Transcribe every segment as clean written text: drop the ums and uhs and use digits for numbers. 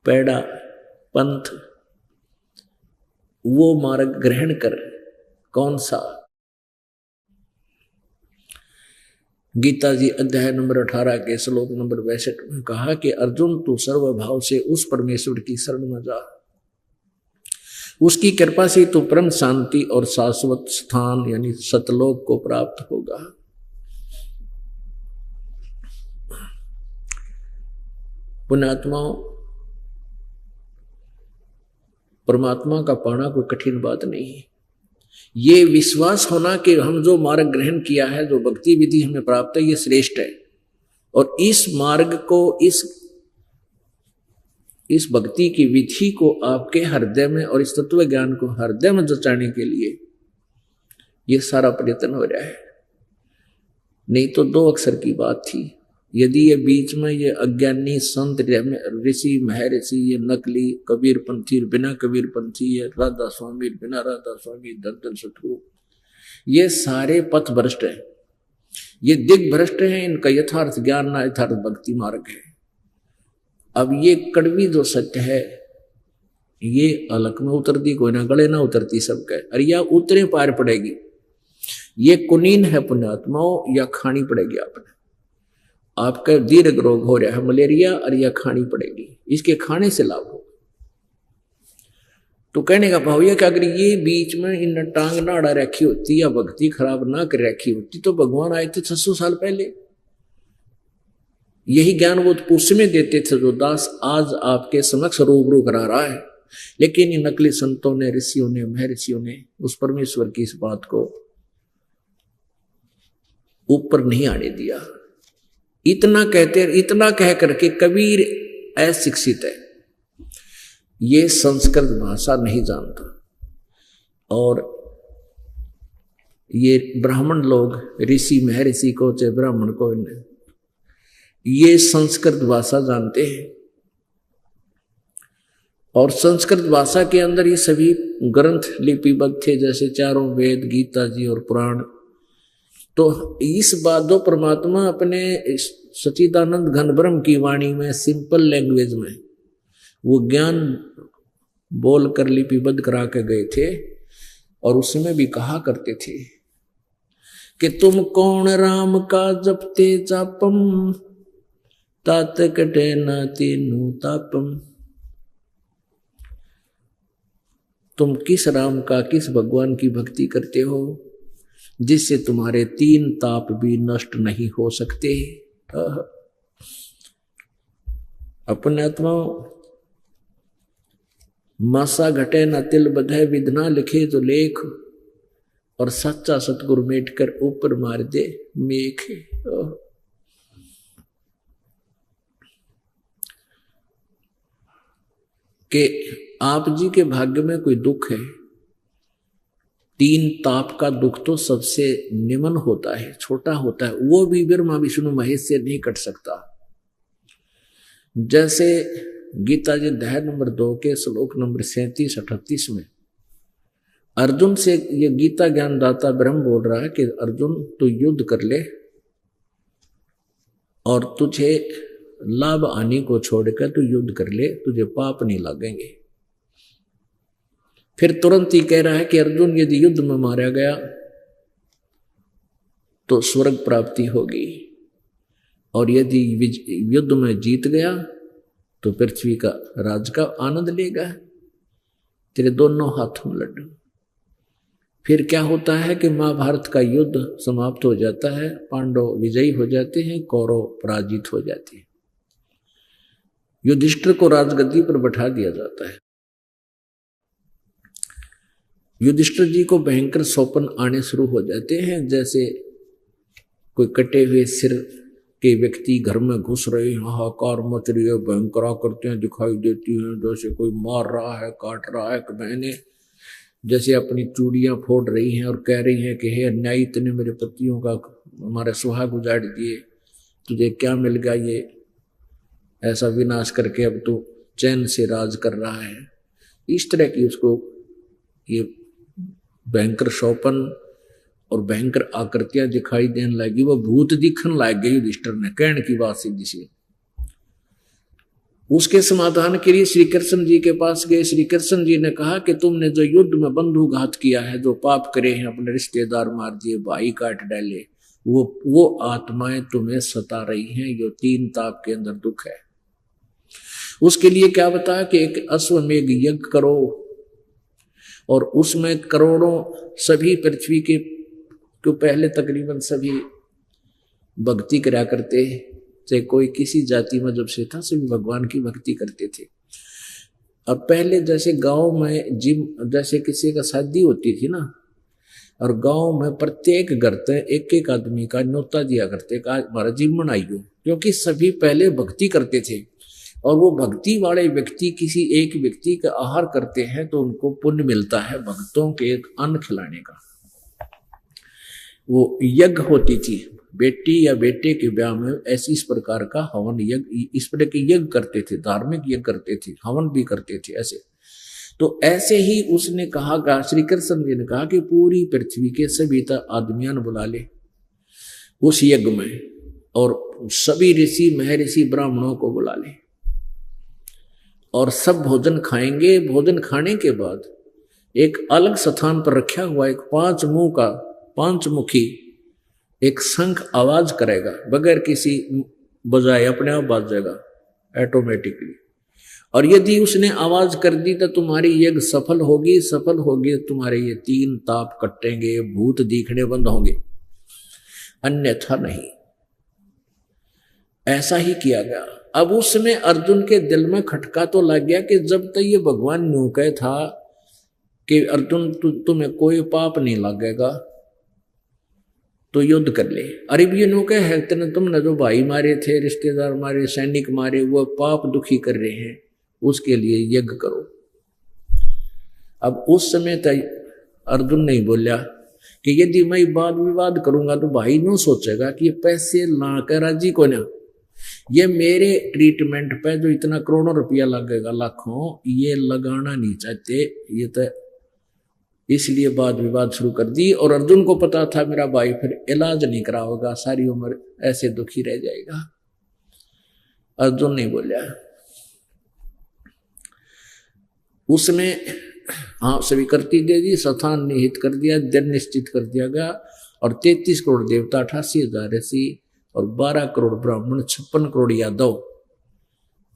पैड़ा पंथ वो मार्ग ग्रहण कर। कौन सा? गीता जी अध्याय नंबर 18 के श्लोक नंबर 62 में कहा कि अर्जुन तू सर्वभाव से उस परमेश्वर की शरण में जा, उसकी कृपा से तू परम शांति और शाश्वत स्थान यानी सतलोक को प्राप्त होगा। पुण्यात्माओं, परमात्मा का पाना कोई कठिन बात नहीं है। ये विश्वास होना कि हम जो मार्ग ग्रहण किया है, जो भक्ति विधि हमें प्राप्त है, ये श्रेष्ठ है। और इस मार्ग को, इस भक्ति की विधि को आपके हृदय में और इस तत्व ज्ञान को हृदय में जचाने के लिए ये सारा प्रयत्न हो रहा है। नहीं तो 2 अक्षर की बात थी। यदि ये बीच में ये अज्ञानी संत ऋषि महर्षि, ये नकली कबीर पंथी बिना कबीर पंथी, ये राधा स्वामी बिना राधा स्वामी, दर्दन सतगुरु, ये सारे पथ भ्रष्ट है, ये दिग भ्रष्ट है। इनका यथार्थ ज्ञान ना यथार्थ भक्ति मार्ग है। अब ये कड़वी जो सत्य है ये अलग में उतरती कोई ना, गले ना उतरती सबके, अरे या उतरे पार पड़ेगी। ये कुनीन है पुण्यात्माओं, या खानी पड़ेगी आपने। आपका दीर्घ रोग हो रहा है मलेरिया, और या खानी पड़ेगी, इसके खाने से लाभ हो। तो कहने का भाव यह कि अगर ये बीच में इन टांग ना अड़ा रखी होती या भक्ति खराब ना कर रखी होती तो भगवान आए थे 600 साल पहले। यही ज्ञान वो उस समय देते थे जो दास आज आपके समक्ष रूबरू करा रहा है। लेकिन इन नकली संतों ने, ऋषियों ने, महर्षियों ने उस परमेश्वर की इस बात को ऊपर नहीं आने दिया। इतना कहते, इतना कह करके कबीर अशिक्षित है, ये संस्कृत भाषा नहीं जानता। और ये ब्राह्मण लोग, ऋषि महर्षि को चाहे ब्राह्मण को, ये संस्कृत भाषा जानते हैं। और संस्कृत भाषा के अंदर ये सभी ग्रंथ लिपिबद्ध थे, जैसे चारों वेद, गीता जी और पुराण। तो इस बात दो परमात्मा अपने सच्चिदानंद घन ब्रह्म की वाणी में सिंपल लैंग्वेज में वो ज्ञान बोल कर लिपिबद्ध करा के गए थे। और उसमें भी कहा करते थे कि तुम कौन राम का जपते जापम, तात कटे न तेनु तापम। तुम किस राम का, किस भगवान की भक्ति करते हो जिससे तुम्हारे 3 ताप भी नष्ट नहीं हो सकते। अपने आत्मा मासा घटे न तिल बधे, विधना लिखे तो लेख, और सच्चा सतगुरु मेट कर ऊपर मार दे मेख। कि आप जी के भाग्य में कोई दुख है, 3 ताप का दुख तो सबसे निम्न होता है, छोटा होता है, वो भी ब्रह्मा विष्णु महेश से नहीं कट सकता। जैसे गीता जी अध्याय नंबर 2 के श्लोक नंबर 37-38 में अर्जुन से ये गीता ज्ञानदाता ब्रह्म बोल रहा है कि अर्जुन तू युद्ध कर ले और तुझे लाभ हानि को छोड़कर तू युद्ध कर ले, तुझे पाप नहीं लगेंगे। फिर तुरंत ही कह रहा है कि अर्जुन यदि युद्ध में मारा गया तो स्वर्ग प्राप्ति होगी, और यदि युद्ध में जीत गया तो पृथ्वी का राज का आनंद लेगा, तेरे दोनों हाथों में लड्डू। फिर क्या होता है कि महाभारत का युद्ध समाप्त हो जाता है, पांडव विजयी हो जाते हैं, कौरव पराजित हो जाते हैं। युधिष्ठिर को राजगद्दी पर बैठा दिया जाता है। युधिष्ठिर जी को भयंकर स्वप्न आने शुरू हो जाते हैं, जैसे कोई कटे हुए सिर के व्यक्ति घर में घुस रहे, हाहाकार मच रही है, भयंकर आकृतियां दिखाई देती हैं, जैसे कोई मार रहा है, काट रहा है। मैंने जैसे अपनी चूड़ियां फोड़ रही हैं और कह रही हैं कि हे अन्यायी, तूने मेरे पतियों का, हमारे सुहाग उजाड़ दिए, तुझे क्या मिल गया ये ऐसा विनाश करके, अब तू चैन से राज कर रहा है। इस तरह की उसको ये भयंकर शोपन और भयंकर आकृतियां दिखाई देने लगी। वो भूत दिखने लग गई युधिष्ठिर ने, कहने की बात सीधी सी। उसके समाधान के लिए श्री कृष्ण जी के पास गए। श्री कृष्ण जी ने कहा कि तुमने जो युद्ध में बंधुघात किया है, जो पाप करे हैं, अपने रिश्तेदार मार दिए, भाई काट डाले, वो आत्माएं तुम्हें सता रही हैं, जो 3 ताप के अंदर दुख है। उसके लिए क्या बताया कि एक अश्वमेघ यज्ञ करो और उसमें करोड़ों सभी पृथ्वी के जो पहले तकरीबन सभी भक्ति करा करते, चाहे कोई किसी जाति में जब से था, सभी भगवान की भक्ति करते थे। अब पहले जैसे गांव में जैसे किसी का शादी होती थी ना, और गांव में प्रत्येक घर से एक एक आदमी का न्योता दिया करते कि आज हमारा जिम बनाइयो, क्योंकि सभी पहले भक्ति करते थे। और वो भक्ति वाले व्यक्ति किसी एक व्यक्ति का आहार करते हैं तो उनको पुण्य मिलता है भक्तों के एक अन्न खिलाने का। वो यज्ञ होती थी, बेटी या बेटे के ब्याह में ऐसी इस प्रकार का हवन यज्ञ, इस प्रकार के यज्ञ करते थे, धार्मिक यज्ञ करते थे, हवन भी करते थे ऐसे। तो ऐसे ही उसने कहा, श्री कृष्ण जी ने कहा कि पूरी पृथ्वी के सभी आदमियों ने बुला ले उस यज्ञ में, और सभी ऋषि महर्षि ब्राह्मणों को बुला ले, और सब भोजन खाएंगे। भोजन खाने के बाद एक अलग स्थान पर रखा हुआ एक 5 मुंह का 5 मुखी एक शंख आवाज करेगा, बगैर किसी बजाए अपने आप बाजेगा ऑटोमेटिकली। और यदि उसने आवाज कर दी तो तुम्हारी यज्ञ सफल होगी, सफल होगी तुम्हारे ये 3 ताप कटेंगे, भूत दिखने बंद होंगे, अन्यथा नहीं। ऐसा ही किया गया। अब उसमें अर्जुन के दिल में खटका तो लग गया कि जब तक ये भगवान न्यू कहे था कि अर्जुन तुम्हें कोई पाप नहीं लगेगा तो युद्ध कर ले। अरे ये न्यू कहे है तुमने जो भाई मारे थे, रिश्तेदार मारे, सैनिक मारे, वो पाप दुखी कर रहे हैं, उसके लिए यज्ञ करो। अब उस समय तक अर्जुन नहीं बोला कि यदि मैं वाद विवाद करूंगा तो भाई नो सोचेगा कि ये पैसे ला कर राजी को ना, ये मेरे ट्रीटमेंट पे जो इतना करोड़ों रुपया लगेगा, लाखों, ये लगाना नहीं चाहते, ये तो इसलिए वाद विवाद शुरू कर दी। और अर्जुन को पता था मेरा भाई फिर इलाज नहीं करा होगा, सारी उम्र ऐसे दुखी रह जाएगा। अर्जुन नहीं बोला। उसने हाँ स्वीकृति दे दी, स्थान निहित कर दिया, दिन निश्चित कर दिया गया, और 33 करोड़ देवता, 88,000 ऋषि और 12 करोड़ ब्राह्मण, 56 करोड़ यादव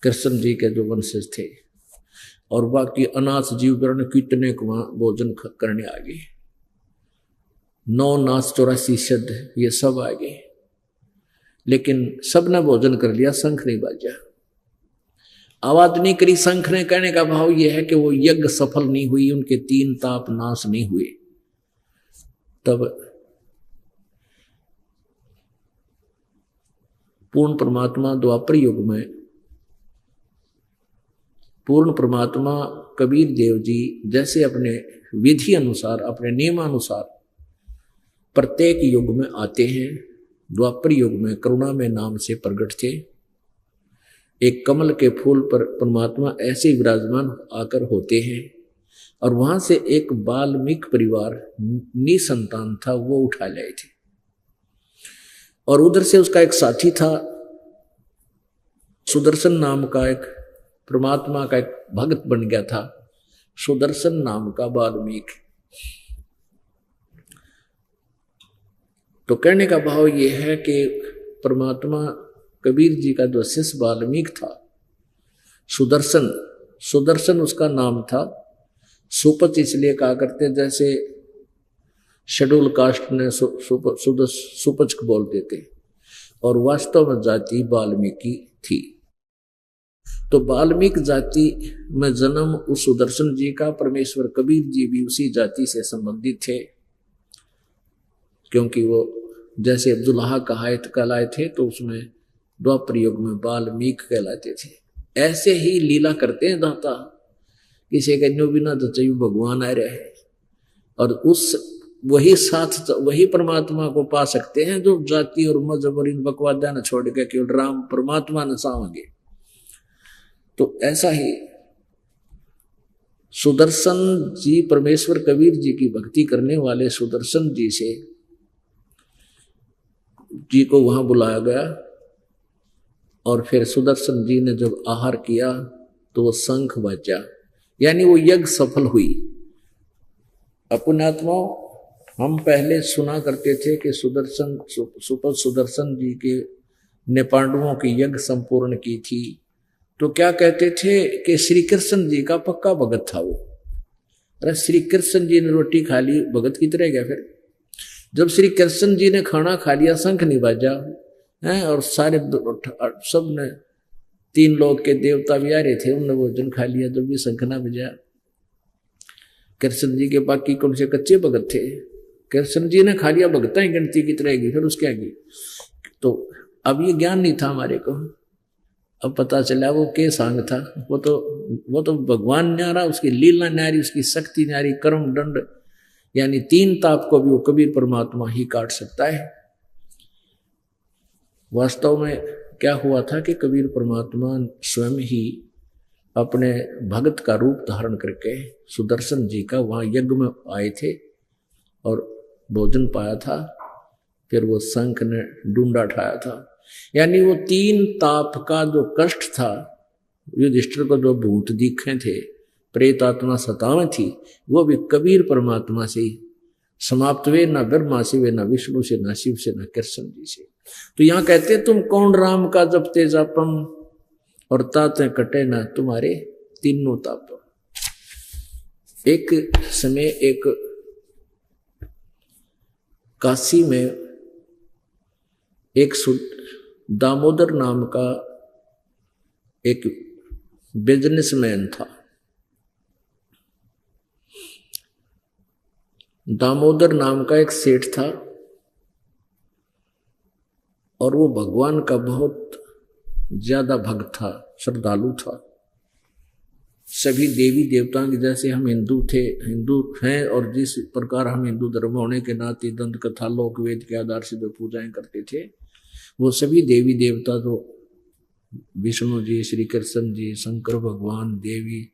कृष्ण जी के जो वंशज थे, और बाकी अनाथ जीव वर्ण कितने को वहां भोजन करने आ गए। 9 नाथ 84 सिद्ध, ये सब आ गए, लेकिन सब ने भोजन कर लिया, शंख नहीं बाजा, आवाज नहीं करी शंख ने। कहने का भाव यह है कि वो यज्ञ सफल नहीं हुई, उनके 3 ताप नाश नहीं हुए। तब पूर्ण परमात्मा द्वापर युग में पूर्ण परमात्मा कबीर देव जी जैसे अपने विधि अनुसार, अपने नियमानुसार प्रत्येक युग में आते हैं। द्वापर युग में करुणा में नाम से प्रकट थे। एक कमल के फूल पर परमात्मा ऐसे विराजमान आकर होते हैं, और वहां से एक वाल्मीकि परिवार निसंतान था, वो उठा लाए थे, और उधर से उसका एक साथी था, सुदर्शन नाम का एक परमात्मा का एक भक्त बन गया था, सुदर्शन नाम का वाल्मीकि। तो कहने का भाव यह है कि परमात्मा कबीर जी का जो शिष्य वाल्मीकि था, सुदर्शन, सुदर्शन उसका नाम था। सुपच इसलिए कहा करते जैसे शेड्यूल कास्ट ने सुपच बोल देते, और वास्तव में जाति वाल्मीकि थी। तो वाल्मीकि जाति में जन्म उस सुदर्शन जी का, परमेश्वर कबीर जी भी उसी जाति से संबंधित थे, क्योंकि वो जैसे अब्दुल्लाह कहलाए थे तो उसमें द्वापर युग में वाल्मीकि कहलाते थे। ऐसे ही लीला करते हैं दाता, किसी के न्यू बिना तो चाहिए भगवान आ रहे हैं, और उस वही साथ वही परमात्मा को पा सकते हैं जो जाति और मजहब और इन बकवादा न छोड़ के केवल राम परमात्मा न सावेंगे। तो ऐसा ही सुदर्शन जी, परमेश्वर कबीर जी की भक्ति करने वाले सुदर्शन जी को वहां बुलाया गया, और फिर सुदर्शन जी ने जब आहार किया तो वो शंख बजा, यानी वो यज्ञ सफल हुई। पुण्यात्माओं, हम पहले सुना करते थे कि सुदर्शन जी के ने पांडवों की यज्ञ संपूर्ण की थी, तो क्या कहते थे कि श्री कृष्ण जी का पक्का भगत था वो। अरे श्री कृष्ण जी ने रोटी खा ली, भगत की तरह गया। फिर जब श्री कृष्ण जी ने खाना खा लिया, शंख नहीं बाजा है, और सारे सब ने, 3 लोग के देवता भी आ रहे थे, उन्होंने भोजन खा लिया, जब भी शंख ना बजा। कृष्ण जी के बाकी कौन से कच्चे भगत थे, कृष्ण जी ने खा लिया, भगता ही गिनती की तरह गई। फिर उसके आगे तो अब ये ज्ञान नहीं था हमारे को, अब पता चला वो के सांग था। वो तो भगवान न्यारा, उसकी लीला न्यारी, उसकी शक्ति न्यारी, कर्म दंड, यानी 3 ताप को भी वो कबीर परमात्मा ही काट सकता है। वास्तव में क्या हुआ था कि कबीर परमात्मा स्वयं ही अपने भगत का रूप धारण करके सुदर्शन जी का वहां यज्ञ में आए थे और भोजन पाया था। फिर वो शंख ने डूंडा ठाया था, यानी वो 3 ताप का जो कष्ट था, युधिष्ठिर को जो भूत दिखे थे, प्रेत आत्मा सतावे थी, वो भी कबीर परमात्मा से ही समाप्त हुए, ना ब्रह्मा से हुए, ना विष्णु से, ना शिव से, ना कृष्ण जी से। तो यहाँ कहते तुम कौन राम का जपते जापम, और ताते कटे ना तुम्हारे तीनों ताप। एक समय एक काशी में एक दामोदर नाम का एक बिजनेसमैन था। दामोदर नाम का एक सेठ था और वो भगवान का बहुत ज्यादा भक्त था, श्रद्धालु था। सभी देवी देवताओं के जैसे हम हिंदू हैं, और जिस प्रकार हम हिंदू धर्म होने के नाते दंत कथा लोक वेद के आधार से जो पूजाएं करते थे, वो सभी देवी देवता जो विष्णु जी, श्री कृष्ण जी, शंकर भगवान, देवी,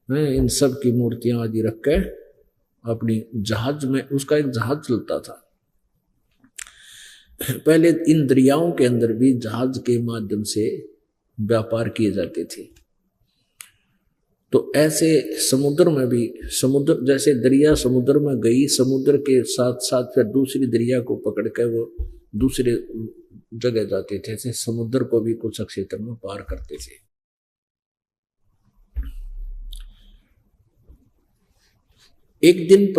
इन सब की मूर्तियां आदि रख के अपनी जहाज में, उसका एक जहाज चलता था। पहले इन दरियाओं के अंदर भी जहाज के माध्यम से व्यापार किए जाते थे। तो ऐसे समुद्र में भी, समुद्र जैसे दरिया समुद्र में गई, समुद्र के साथ साथ फिर दूसरी दरिया को पकड़ कर वो दूसरे जगह जाते थे, ऐसे समुद्र को भी कुछ क्षेत्र में पार करते थे। एक दिन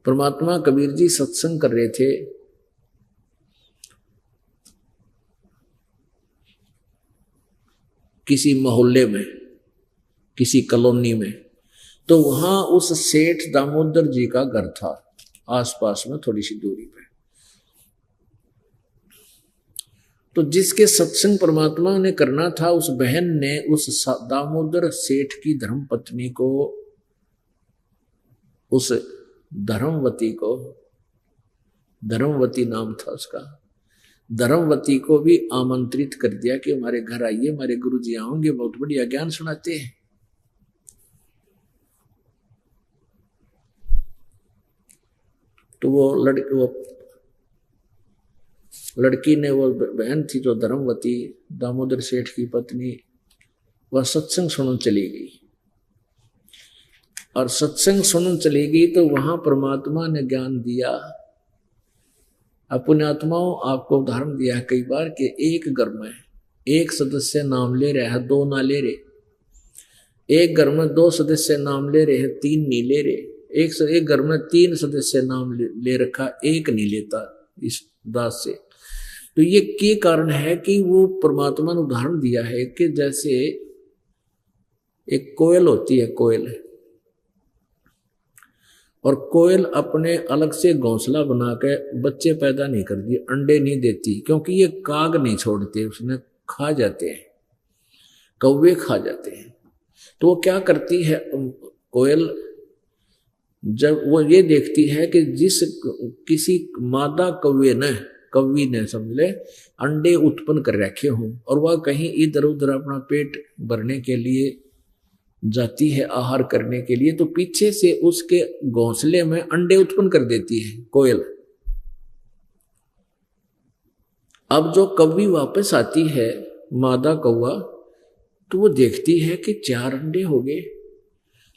परमात्मा कबीर जी सत्संग कर रहे थे। किसी मोहल्ले में, किसी कॉलोनी में, तो वहां उस सेठ दामोदर जी का घर था, आसपास में थोड़ी सी दूरी पे। तो जिसके सत्संग परमात्मा ने करना था, उस बहन ने उस दामोदर सेठ की धर्मपत्नी को, उस धर्मवती नाम था उसका, धर्मवती को भी आमंत्रित कर दिया कि हमारे घर आइए, हमारे गुरुजी आओगे, बहुत बढ़िया ज्ञान सुनाते हैं। तो वो लड़की ने, वो बहन थी जो धर्मवती, दामोदर सेठ की पत्नी, वह सत्संग सुनने चली गई। और सत्संग सुनने चली गई तो वहां परमात्मा ने ज्ञान दिया। अपने आत्माओं, आपको उदाहरण दिया है कई बार कि एक घर में एक सदस्य नाम ले रहा है, 2 ना ले रहे। एक घर में 2 सदस्य नाम ले रहे हैं, 3 नहीं ले रहे। एक घर में 3 सदस्य नाम ले रखा, 1 नहीं लेता इस दास से। तो ये कारण है कि वो परमात्मा ने उदाहरण दिया है कि जैसे एक कोयल होती है, कोयल, और कोयल अपने अलग से घोंसला बना के बच्चे पैदा नहीं करती, अंडे नहीं देती, क्योंकि ये काग नहीं छोड़ते, उसने खा जाते हैं, कौवे खा जाते हैं। तो वो क्या करती है कोयल, जब वो ये देखती है कि किसी मादा कौवी ने समझ ले अंडे उत्पन्न कर रखे हों, और वह कहीं इधर उधर अपना पेट भरने के लिए जाती है, आहार करने के लिए, तो पीछे से उसके घोंसले में अंडे उत्पन्न कर देती है कोयल। अब जो कौवी वापस आती है मादा कौवा, तो वो देखती है कि 4 अंडे हो गए।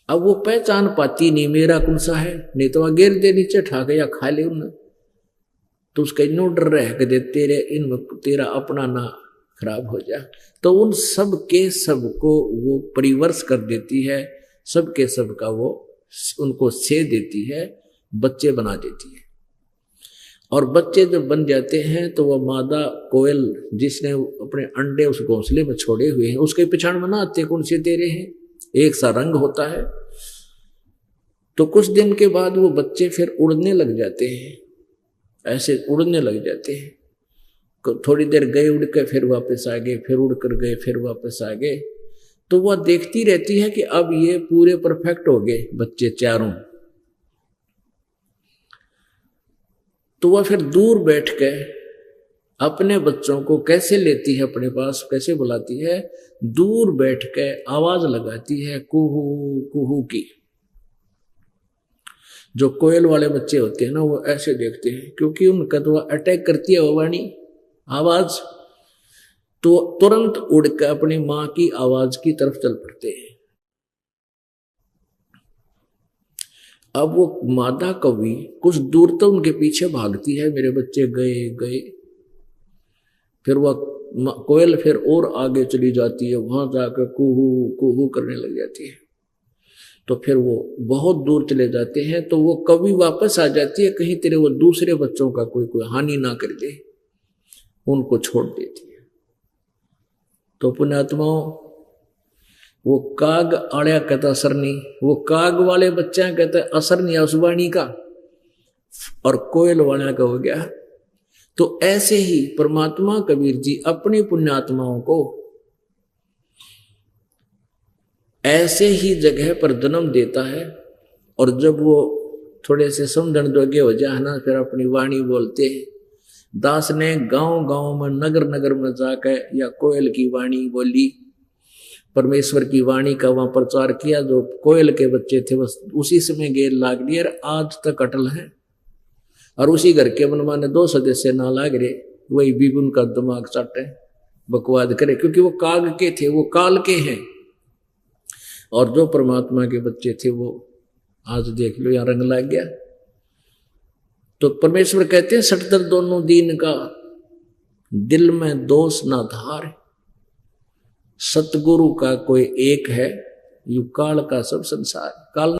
अब वो पहचान पाती नहीं मेरा कौन सा है, नहीं तो वह गिर दे नीचे ठा के या खा ले उन्हें। तो उसका इनो डर रह के दे तेरा अपना ना खराब हो जा। तो उन सब के सब को वो परिवर्ष कर देती है, सब के सब का वो उनको से देती है, बच्चे बना देती है। और बच्चे जब बन जाते हैं तो वह मादा कोयल जिसने अपने अंडे उस घोंसले में छोड़े हुए हैं उसके पिछाड़ में ना आते कौन से तेरे हैं, एक सा रंग होता है। तो कुछ दिन के बाद वो बच्चे फिर उड़ने लग जाते हैं, ऐसे उड़ने लग जाते हैं। थोड़ी देर गए उड़ के फिर वापस आ गए, फिर उड़ कर गए फिर वापस आ गए। तो वह देखती रहती है कि अब ये पूरे परफेक्ट हो गए बच्चे चारों। तो वह फिर दूर बैठ के अपने बच्चों को कैसे लेती है अपने पास, कैसे बुलाती है, दूर बैठ के आवाज लगाती है कुहू कुहू की। जो कोयल वाले बच्चे होते हैं ना वो ऐसे देखते हैं, क्योंकि उनका तो अटैक करती है वो वाणी आवाज, तो तुरंत उड़ के अपनी मां की आवाज की तरफ चल पड़ते हैं। अब वो मादा कौवी कुछ दूर तक उनके पीछे भागती है, मेरे बच्चे गए गए। फिर वह कोयल फिर और आगे चली जाती है, वहां जाकर कुहू कुहू करने लग जाती है। तो फिर वो बहुत दूर चले जाते हैं, तो वो कौवी वापस आ जाती है, कहीं तेरे वो दूसरे बच्चों का कोई हानि ना कर दे, उनको छोड़ देती है। तो पुण्यात्माओं, वो काग आड़िया कहता असर नहीं, वो काग वाले बच्चा कहता असर नहीं उस वाणी का, और कोयल वाला का हो गया। तो ऐसे ही परमात्मा कबीर जी अपनी पुण्यात्माओं को ऐसे ही जगह पर जन्म देता है, और जब वो थोड़े से समझण जोगे हो जाए ना, फिर अपनी वाणी बोलते हैं। दास ने गांव गांव में नगर नगर में जाकर या कोयल की वाणी बोली, परमेश्वर की वाणी का वहां प्रचार किया। जो कोयल के बच्चे थे बस उसी समय गेर लाग लिए, आज तक अटल है। और उसी घर के मनमाने 2 सदस्य ना लाग रहे, वही भी उनका दिमाग चाटे बकवाद करे, क्योंकि वो काग के थे, वो काल के हैं। और जो परमात्मा के बच्चे थे वो आज देख लो यहां रंग लग गया। तो परमेश्वर कहते हैं सटदर दोनों दीन का, दिल में दोष ना धार। सतगुरु का कोई एक है, यू काल का सब संसार। काल